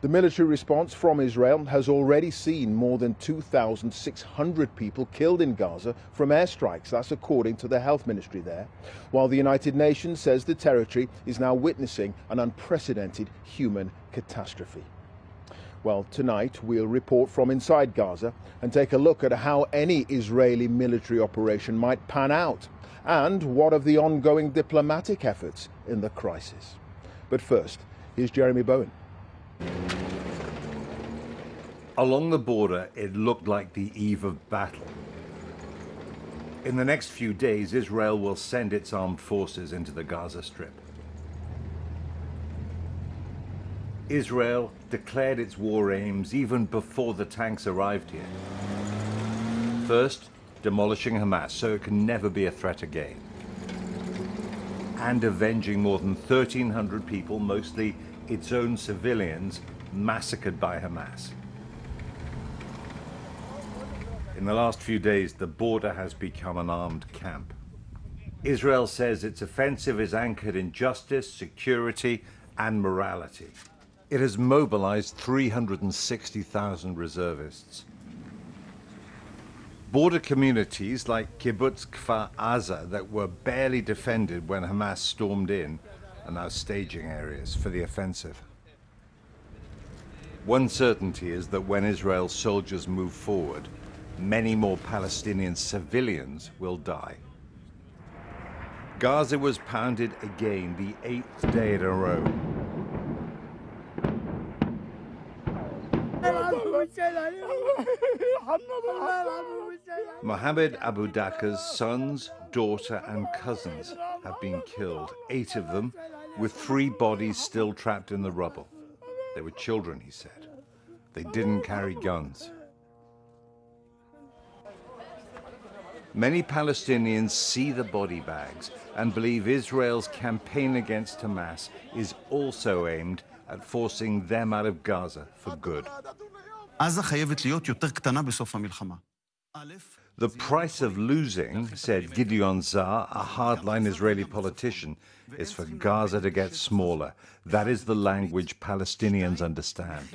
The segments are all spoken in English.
The military response from Israel has already seen more than 2,600 people killed in Gaza from airstrikes. That's according to the health ministry there. While the United Nations says the territory is now witnessing an unprecedented human catastrophe. Well, tonight we'll report from inside Gaza and take a look at how any Israeli military operation might pan out and what of the ongoing diplomatic efforts in the crisis. But first, here's Jeremy Bowen. Along the border, it looked like the eve of battle. In the next few days, Israel will send its armed forces into the Gaza Strip. Israel declared its war aims even before the tanks arrived here. First, demolishing Hamas so it can never be a threat again. And avenging more than 1,300 people, mostly its own civilians, massacred by Hamas. In the last few days, the border has become an armed camp. Israel says its offensive is anchored in justice, security, and morality. It has mobilized 360,000 reservists. Border communities like Kibbutz Kfar Aza that were barely defended when Hamas stormed in are now staging areas for the offensive. One certainty is that when Israel's soldiers move forward, many more Palestinian civilians will die. Gaza was pounded again, the 8th day in a row. Mohammed Abu Daka's sons, daughter and cousins have been killed, 8 of them, with 3 bodies still trapped in the rubble. They were children, he said. They didn't carry guns. Many Palestinians see the body bags and believe Israel's campaign against Hamas is also aimed at forcing them out of Gaza for good. The price of losing, said Gideon Zar, a hardline Israeli politician, is for Gaza to get smaller. That is the language Palestinians understand.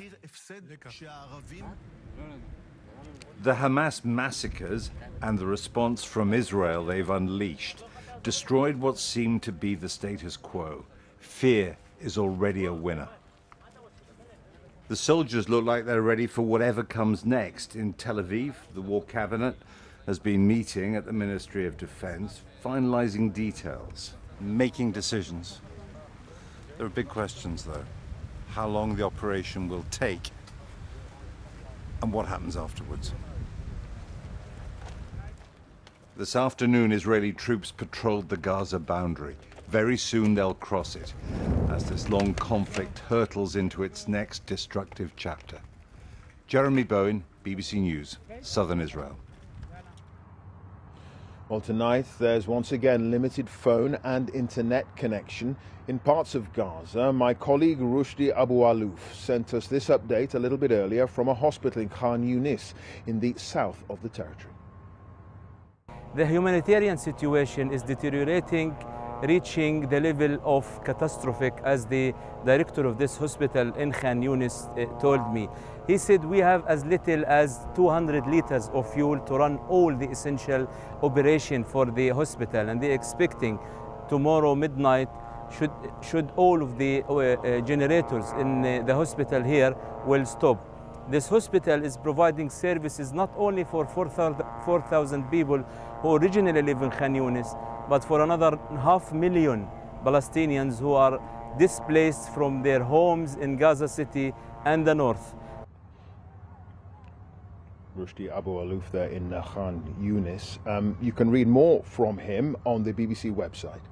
The Hamas massacres and the response from Israel they've unleashed destroyed what seemed to be the status quo. Fear is already a winner. The soldiers look like they're ready for whatever comes next. In Tel Aviv, the war cabinet has been meeting at the Ministry of Defense, finalizing details, making decisions. There are big questions, though. How long the operation will take and what happens afterwards. This afternoon, Israeli troops patrolled the Gaza boundary. Very soon they'll cross it as this long conflict hurtles into its next destructive chapter. Jeremy Bowen, BBC News, Southern Israel. Well, tonight there's once again limited phone and internet connection in parts of Gaza. My colleague Rushdie Abu Alouf sent us this update a little bit earlier from a hospital in Khan Yunis in the south of the territory. The humanitarian situation is deteriorating, reaching the level of catastrophic, as the director of this hospital in Khan Yunis told me. He said we have as little as 200 liters of fuel to run all the essential operation for the hospital, and they're expecting tomorrow midnight should all of the generators in the hospital here will stop. This hospital is providing services not only for 4,000 people who originally live in Khan Yunis, but for another 500,000 Palestinians who are displaced from their homes in Gaza City and the north. Rushdie Abu Alouf there in Khan Yunis. You can read more from him on the BBC website.